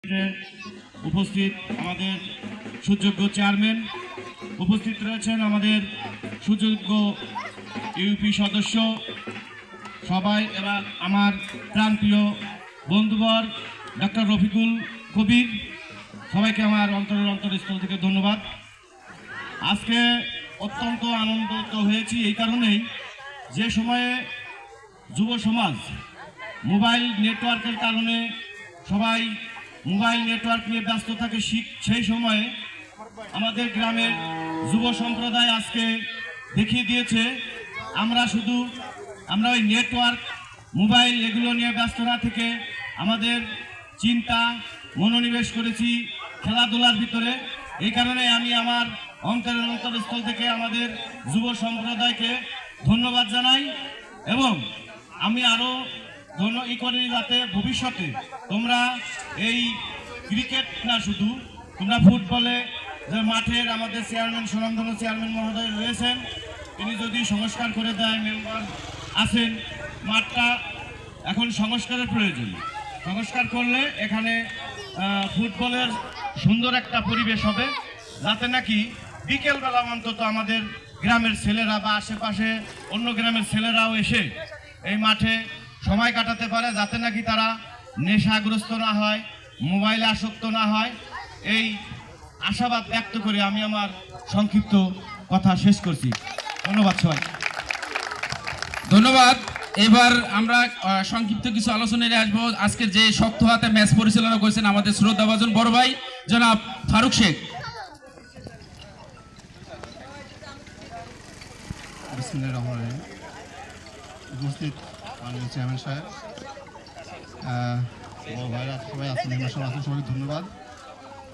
উপস্থিত আমাদের সুযোগ্য চেয়ারম্যান, উপস্থিত রয়েছেন আমাদের সুযোগ্য ইউপি সদস্য সবাই, এবং আমার প্রাণপ্রিয় বন্ধুবর ডক্টর রফিকুল কবির, সবাইকে আমার অন্তরস্থল থেকে ধন্যবাদ। আজকে অত্যন্ত আনন্দিত হয়েছি এই কারণেই, যে সময়ে যুব সমাজ মোবাইল নেটওয়ার্কের কারণে সবাই মোবাইল নেটওয়ার্ক নিয়ে ব্যস্ত থাকে, সেই সময়ে আমাদের গ্রামের যুব সম্প্রদায় আজকে দেখিয়ে দিয়েছে আমরা ওই নেটওয়ার্ক মোবাইল এগুলো নিয়ে ব্যস্ত না থেকে আমাদের চিন্তা মনোনিবেশ করেছি খেলাধুলার ভিতরে। এই কারণে আমি আমার অন্তরস্থল থেকে আমাদের যুব সম্প্রদায়কে ধন্যবাদ জানাই, এবং আমি আরও করি যাতে ভবিষ্যতে তোমরা এই ক্রিকেট না, শুধু তোমরা ফুটবলে যে মাঠের আমাদের চেয়ারম্যান, সুনামধন্য চেয়ারম্যান মহোদয় রয়েছেন, তিনি যদি সংস্কার করে দেয়, মেম্বার আছেন, মাঠটা এখন সংস্কারের প্রয়োজন। সংস্কার করলে এখানে ফুটবলের সুন্দর একটা পরিবেশ হবে, যাতে নাকি বিকেলবেলা অন্তত আমাদের গ্রামের ছেলেরা বা আশেপাশে অন্য গ্রামের ছেলেরাও এসে এই মাঠে সময় কাটাতে পারে, যাতে নাকি তারা নেশাগ্রস্ত না হয়, মোবাইলে আসক্ত না হয়। এই আশাবাদ ব্যক্ত করে আমি আমার সংক্ষিপ্ত কথা শেষ করছি। ধন্যবাদ সবাই। ধন্যবাদ। এবার আমরা সংক্ষিপ্ত কিছু আলোচনায় আসবো। আজকের যে শক্ত হাতে ম্যাচ পরিচালনা করেছেন আমাদের শ্রদ্ধাভাজন বড় ভাই জনাব ফারুক শেখ। উপস্থিত মাননীয় চেয়ারম্যান সাহেব, বড় ভাইরা সবাই আছেন, সবাইকে ধন্যবাদ।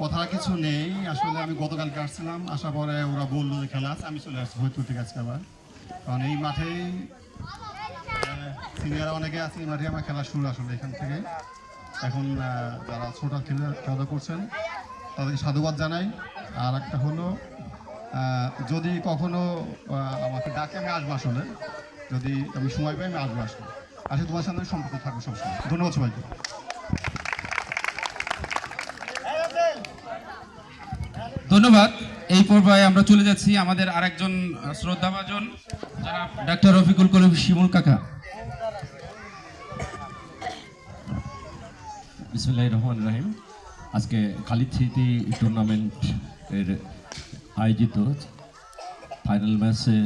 কথা কিছু নেই, আসলে আমি গতকালকে আসছিলাম, আসার পরে ওরা বললো যে খেলা আছে, আমি চলে আসছি হয়তো ঠিক আছে আবার, কারণ এই মাঠেই সিনিয়ররা অনেকে আছে, এই মাঠে আমার খেলা শুরু আসলে এখান থেকে। এখন যারা ছোট খেলা করছেন তাদেরকে সাধুবাদ জানাই। আর একটা হলো, যদি কখনো আমাকে ডাকে আমি আসবো, আসলে যদি আমি সময় পাই আমি আসবো, আসলে তোমার সাথে সম্পর্ক থাকবো সবসময়। ধন্যবাদ সবাইকে। ধন্যবাদ। এই পর্যায়ে আমরা চলে যাচ্ছি আমাদের আরেকজন শ্রদ্ধাভাজন জনাব ডাক্তার রফিকুল কবির শিমুল কাকা। বিসমিল্লাহির রহমানির রহিম। আজকে খালিদ স্মৃতি টুর্নামেন্ট এর আয়োজিত ফাইনাল ম্যাচে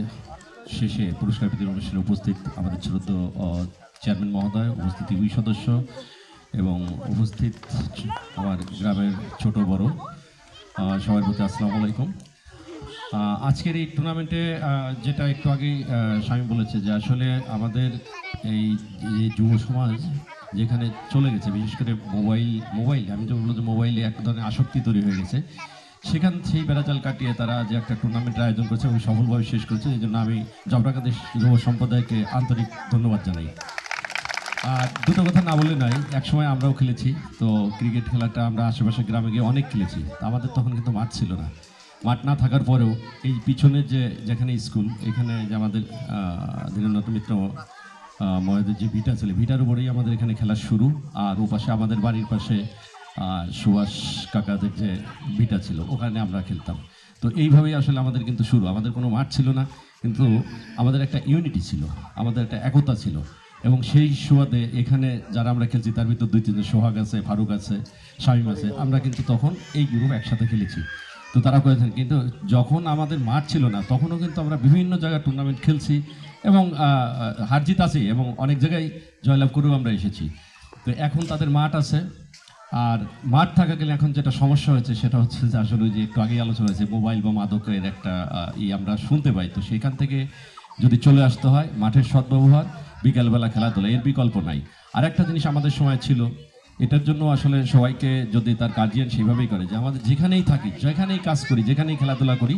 শেষে পুরস্কার বিতরণ অনুষ্ঠানে উপস্থিত আমাদের শ্রদ্ধেয় চেয়ারম্যান মহোদয়, উপস্থিত ইউপি সদস্য এবং উপস্থিত আমার গ্রামের ছোট বড় সবার প্রতি আসসালামু আলাইকুম। আজকের এই টুর্নামেন্টে যেটা একটু আগেই স্বামী বলেছে যে আসলে আমাদের এই যে যুব সমাজ যেখানে চলে গেছে, বিশেষ করে মোবাইল আমি তো বলবো যে মোবাইলে এক ধরনের আসক্তি তৈরি হয়ে গেছে, সেই বেড়াজাল কাটিয়ে তারা যে একটা টুর্নামেন্টের আয়োজন করেছে এবং সফলভাবে শেষ করেছে, এই জন্য আমি জবরাকাদের যুব সম্প্রদায়কে আন্তরিক ধন্যবাদ জানাই। আর দুটো কথা না বলে নয়, একসময় আমরাও খেলেছি, তো ক্রিকেট খেলাটা আমরা আশেপাশে গ্রামে গিয়ে অনেক খেলেছি। আমাদের তখন কিন্তু মাঠ ছিল না, মাঠ না থাকার পরেও এই পিছনে যেখানে স্কুল, এখানে যে আমাদের ধীরেন্দ্রনাথ মিত্র মহোদয়ের যে ভিটা ছিল, ভিটার উপরেই আমাদের এখানে খেলা শুরু। আর ওপাশে আমাদের বাড়ির পাশে সুভাষ কাকাদের যে ভিটা ছিল, ওখানে আমরা খেলতাম। তো এইভাবেই আসলে আমাদের কিন্তু শুরু। আমাদের কোনো মাঠ ছিল না, কিন্তু আমাদের একটা ইউনিটি ছিল, আমাদের একটা একতা ছিল। এবং সেই সুবাদে এখানে যারা আমরা খেলছি তার ভিতর 2-3 সোহাগ আছে, ফারুক আছে, শামীম আছে, আমরা কিন্তু তখন এই গ্রুপ একসাথে খেলেছি। তো তারা করেছেন, কিন্তু যখন আমাদের মাঠ ছিল না তখনও কিন্তু আমরা বিভিন্ন জায়গায় টুর্নামেন্ট খেলছি এবং হারজিত আছে এবং অনেক জায়গায় জয়লাভ করেও আমরা এসেছি। তো এখন তাদের মাঠ আছে, আর মাঠ থাকা গেলে এখন যেটা সমস্যা হয়েছে সেটা হচ্ছে যে আসলে যে একটু আগেই আলোচনা হয়েছে, মোবাইল বা মাদকের একটা আমরা শুনতে পাই। তো সেখান থেকে যদি চলে আসতে হয়, মাঠের সদ্ব্যবহার, বিকালবেলা খেলাধুলা, এর বিকল্প নাই। আর একটা জিনিস আমাদের সময় ছিল, এটার জন্য আসলে সবাইকে যদি তার গার্জিয়ান সেইভাবেই করে যে আমাদের যেখানেই থাকি, যেখানেই কাজ করি, যেখানেই খেলাধুলা করি,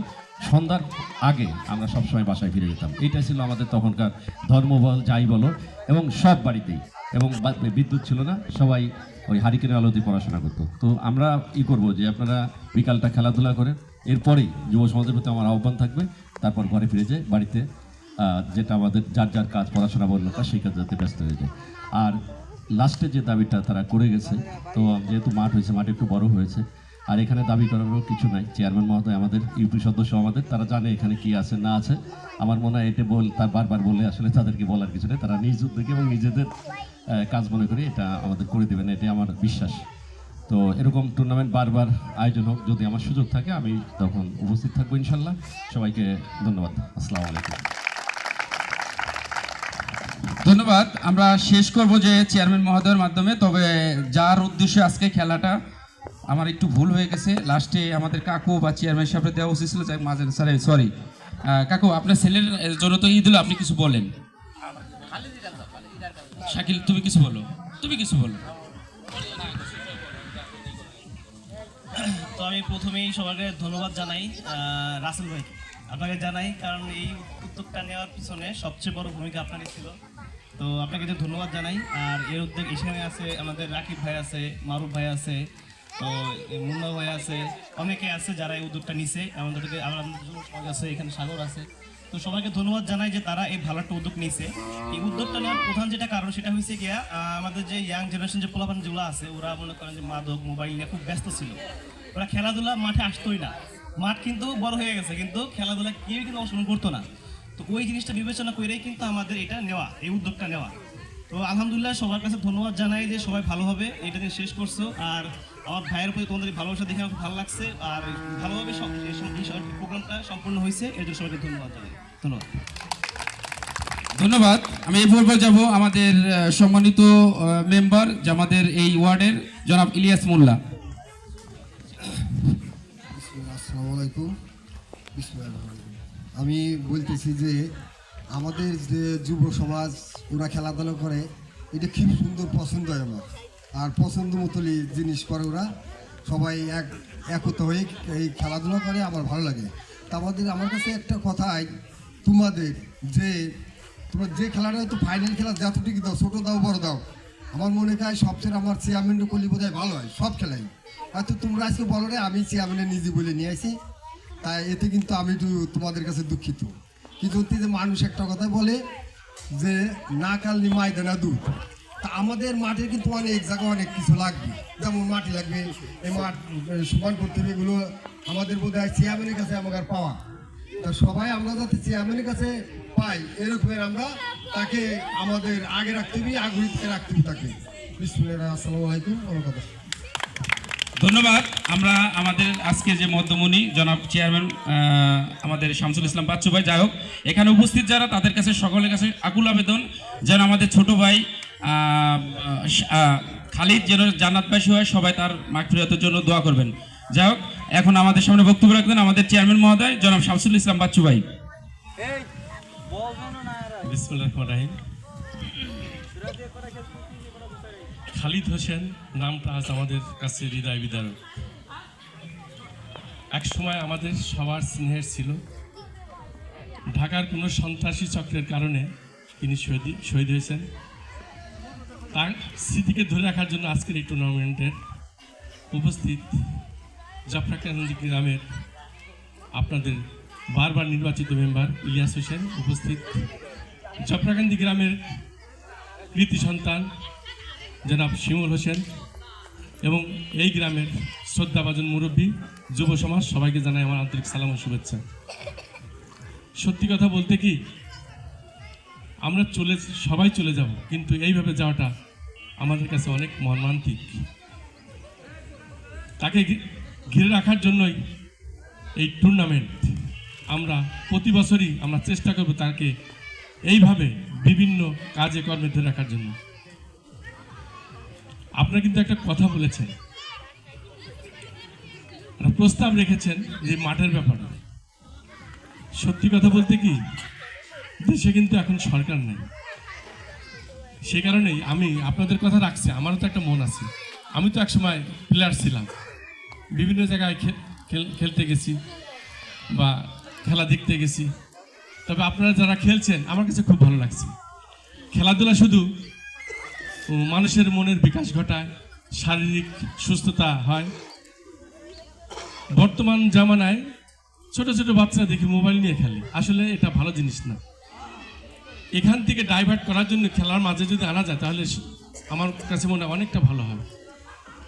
সন্ধ্যার আগে আমরা সবসময় বাসায় ফিরে যেতাম। এইটা ছিল আমাদের তখনকার ধর্ম বল যাই বলো, এবং সব বাড়িতেই, এবং বিদ্যুৎ ছিল না, সবাই ওই হারিকেনের আলোতে পড়াশোনা করতো। তো আমরা করবো যে আপনারা বিকালটা খেলাধুলা করেন, এরপরেই যুব সমাজের প্রতি আমার আহ্বান থাকবে, তারপর ঘরে ফিরে যায় বাড়িতে যেটা আমাদের যার যার কাজ, পড়াশোনা বললো কাজ, সেই কাজ যাতে ব্যস্ত হয়ে যায়। আর লাস্টে যে দাবিটা তারা করে গেছে, তো যেহেতু মাঠ হয়েছে, মাঠ একটু বড় হয়েছে, আর এখানে দাবি করারও কিছু নাই। চেয়ারম্যান মহোদয় আমাদের, ইউপি সদস্য আমাদের, তারা জানে এখানে কি আছে না আছে। আমার মনে হয় এটা তার বারবার বলে আসলে তাদেরকে বলার কিছু নেই, তারা নিজ উদ্যোগে এবং নিজেদের কাজ মনে করে এটা আমাদের করে দেবেন, এটাই আমার বিশ্বাস। তো এরকম টুর্নামেন্ট বারবার আয়োজন হোক, যদি আমার সুযোগ থাকে আমি তখন উপস্থিত থাকবো ইনশাল্লাহ। সবাইকে ধন্যবাদ, আসসালামু আলাইকুম। ধন্যবাদ। আমরা শেষ করব যে চেয়ারম্যান মহোদয়ের মাধ্যমে। তবে যার উদ্দেশ্যে আজকে খেলাটা, আমার একটু ভুল হয়ে গেছে, লাস্টে আমাদের কাকু বা চেয়ারম্যান সাহেব দেওয়া উচিত ছিল, যাই মাঝে সরি কাকু, আপনার ছেলের জন্য তো ঈদ হলো, আপনি কিছু বলেন। শাকিল, তুমি কিছু বলো। তো আমি প্রথমেই সবাইকে ধন্যবাদ জানাই, রাসেল ভাইকে আপনাকে জানাই, কারণ এই উদ্যোগটা নেওয়ার পিছনে সবচেয়ে বড় ভূমিকা আপনারই ছিল। তো আপনাকে যে ধন্যবাদ জানাই। আর এর উদ্যোগ এখানে আছে আমাদের রাকিব ভাই আছে, মারুফ ভাই আছে, তো মুন্না ভাই আছে, অনেকে আছে যারা এই উদ্যোগটা নিছে আমাদেরকে, আমাদের সমাজ আছে, এখানে সাগর আছে। তো সবাইকে ধন্যবাদ জানাই যে তারা এই ভালো একটা উদ্যোগ নিয়েছে। এই উদ্যোগটা নেওয়ার প্রধান যেটা কারণ সেটা হয়েছে গিয়া আমাদের যে ইয়াং জেনারেশন যে পোলাপান যেগুলো আছে, ওরা মনে করেন যে মাদক মোবাইল নিয়ে খুব ব্যস্ত ছিল, ওরা খেলাধুলা মাঠে আসতোই না। মাঠ কিন্তু বড় হয়ে গেছে, কিন্তু খেলাধুলা কেউ কিন্তু অংশগ্রহণ করতো না। তো ওই জিনিসটা বিবেচনা করেই কিন্তু আমাদের এটা নেওয়া, এই উদ্যোগটা নেওয়া। তো আলহামদুলিল্লাহ সবার কাছে ধন্যবাদ জানাই যে সবাই ভালোভাবে এটা নিয়ে শেষ করছো। আর আমার ভাইয়ের প্রতি তোমাদের এই ভালোবাসা দেখে আমার খুব ভালো লাগছে। আর ভালোভাবে এই প্রোগ্রামটা সম্পূর্ণ হয়েছে, এর জন্য সবাইকে ধন্যবাদ জানাই। ধন্যবাদ। আমি এই পর্বে যাব আমাদের সম্মানিত মেম্বার, যে আমাদের এই ওয়ার্ডের জনাব ইলিয়াস মোল্লা। আসসালামু আলাইকুম। আমি বলতেছি যে আমাদের যে যুব সমাজ ওরা খেলাধুলা করে, এটা খুব সুন্দর, পছন্দ হয় আমার। আর পছন্দ মতোই জিনিস করে ওরা, সবাই একত্র হয়ে এই খেলাধুলা করে, আমার ভালো লাগে। তা আমার কাছে একটা কথাই, তোমাদের যে তোমরা যে খেলাটা হয়তো ফাইনাল খেলা যতটুকু দাও, ছোটো দাও বড় দাও, আমার মনে হয় সবচেয়ে আমার চেয়ারম্যান করলে বোধ হয় ভালো হয় সব খেলাই। হয়তো তোমরা আজকে বলো রে, আমি চেয়ারম্যানে নিজে বলে নিয়ে আসি, তাই এতে কিন্তু আমি একটু তোমাদের কাছে দুঃখিত। কিন্তু যে মানুষ একটা কথা বলে যে না কালনি ময়দানা দুধ, তা আমাদের মাঠে কিন্তু অনেক জায়গায় অনেক কিছু লাগবে, যেমন মাটি লাগবে, এই মাঠ সমান করতে হবে, এগুলো আমাদের বোধ হয় চেয়ারম্যানের কাছে আমাকে আর পাওয়া। তা সবাই আমরা যাতে চেয়ারম্যানের কাছে পাই, এরকমের আমরা তাকে আমাদের আগে রাখতে হবে, আগ্রহীতে রাখতে হবে তাকে। বিসমিল্লাহ, আসসালামু আলাইকুম। আমার কথা। ধন্যবাদ। আমরা আমাদের আজকে যে মধ্যমণি জনাব চেয়ারম্যান আমাদের শামসুল ইসলাম বাচ্চু ভাই, যাই হোক এখানে উপস্থিত যারা, তাদের কাছে সকলের কাছে আকুল আবেদন যেন আমাদের ছোট ভাই খালিদ যেন জান্নাতবাসী হয়, সবাই তার মাগফিরাতের জন্য দোয়া করবেন। যাই হোক, এখন আমাদের সামনে বক্তব্য রাখবেন আমাদের চেয়ারম্যান মহোদয় জনাব শামসুল ইসলাম বাচ্চু ভাই। বিসমিল্লাহির রহমানির রহিম। খালিদ হোসেন নামটা আজ আমাদের কাছে হৃদয় বিদারক। এক সময় আমাদের সবার স্নেহের ছিল। ঢাকার কোনো সন্ত্রাসী চক্রের কারণে তিনি শহীদ হয়েছেন। তার স্মৃতিকে ধরে রাখার জন্য আজকের এই টুর্নামেন্টের উপস্থিত জাফরাকান্দি গ্রামের আপনাদের বারবার নির্বাচিত মেম্বার ইলিয়াস হোসেন উপস্থিত, জাফরাকান্দি গ্রামের কৃতি সন্তান জনাব শিমুল হোসেন এবং এই গ্রামের শ্রদ্ধাভাজন মুরব্বী, যুব সমাজ, সবাইকে জানাই আমার আন্তরিক সালাম ও শুভেচ্ছা। সত্যি কথা বলতে কি, আমরা সবাই চলে যাব, কিন্তু এইভাবে যাওয়াটা আমাদের কাছে অনেক মর্মান্তিক। তাকে ঘিরে রাখার জন্যই এই টুর্নামেন্ট। আমরা প্রতি বছরই আমরা চেষ্টা করব তাকে এইভাবে বিভিন্ন কাজে কর্মে ধরে রাখার জন্য। আপনারা কিন্তু একটা কথা বলেছেন, প্রস্তাব রেখেছেন যে মাঠের ব্যাপারে। সত্যি কথা বলতে কি, দেশে কিন্তু এখন সরকার নেই, সে কারণেই আমি আপনাদের কথা রাখছি। আমারও তো একটা মন আছে, আমি তো একসময় প্লেয়ার ছিলাম, বিভিন্ন জায়গায় খেলতে গেছি বা খেলা দেখতে গেছি। তবে আপনারা যারা খেলছেন, আমার কাছে খুব ভালো লাগছে। খেলাধুলা শুধু মানুষের মনের বিকাশ ঘটায়, শারীরিক সুস্থতা হয়। বর্তমান জামানায় ছোট ছোট বাচ্চারা দেখি মোবাইল নিয়ে খেলে, আসলে এটা ভালো জিনিস না। এখান থেকে ডাইভার্ট করার জন্য খেলার মাঝে যদি আনা যায়, তাহলে আমার কাছে মনে হয় অনেকটা ভালো হয়।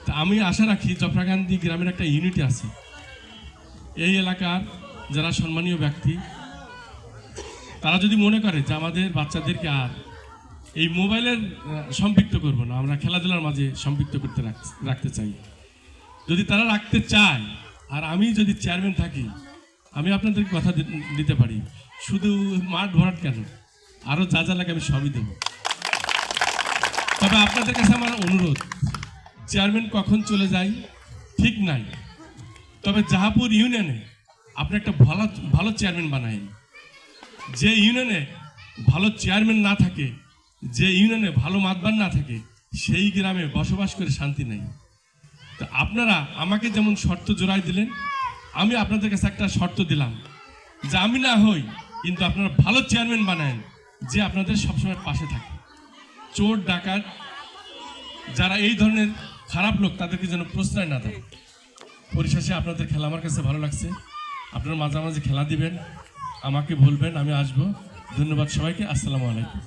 তা আমি আশা রাখি জফরাকান্দি গ্রামের একটা ইউনিটি আছে। এই এলাকার যারা সম্মানীয় ব্যক্তি তারা যদি মনে করে যে আমাদের বাচ্চাদেরকে আর এই মোবাইলের সম্পৃক্ত করব না, আমরা খেলাধুলার মাঝে সম্পৃক্ত করতে রাখতে চাই, যদি তারা রাখতে চায়, আর আমি যদি চেয়ারম্যান থাকি, আমি আপনাদেরকে কথা দিতে পারি, শুধু মাঠ ভরাট কেন, আরও যা যা লাগে আমি সবই দেব। তবে আপনাদের কাছে আমার অনুরোধ, চেয়ারম্যান কখন চলে যায় ঠিক নাই, তবে জাহাপুর ইউনিয়নে আপনি একটা ভালো চেয়ারম্যান বানাইন। যে ইউনিয়নে ভালো চেয়ারম্যান না থাকে, যে ইউনিয়নে ভালো মাতবার না থাকে, সেই গ্রামে বসবাস করে শান্তি নেই। তো আপনারা আমাকে যেমন শর্ত জোড়াই দিলেন, আমি আপনাদের কাছে একটা শর্ত দিলাম যে আমি না হই, কিন্তু আপনারা ভালো চেয়ারম্যান বানায়েন যে আপনাদের সবসময় পাশে থাকে। চোর ডাকাত যারা এই ধরনের খারাপ লোক তাদেরকে যেন প্রশ্রয় না দেয়। পরিশেষে আপনাদের খেলা আমার কাছে ভালো লাগছে, আপনারা মাঝে মাঝে খেলা দিবেন, আমাকে বলবেন, আমি আসবো। ধন্যবাদ সবাইকে, আসসালামু আলাইকুম।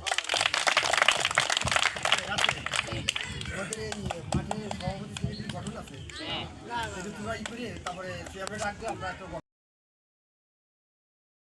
তারপরে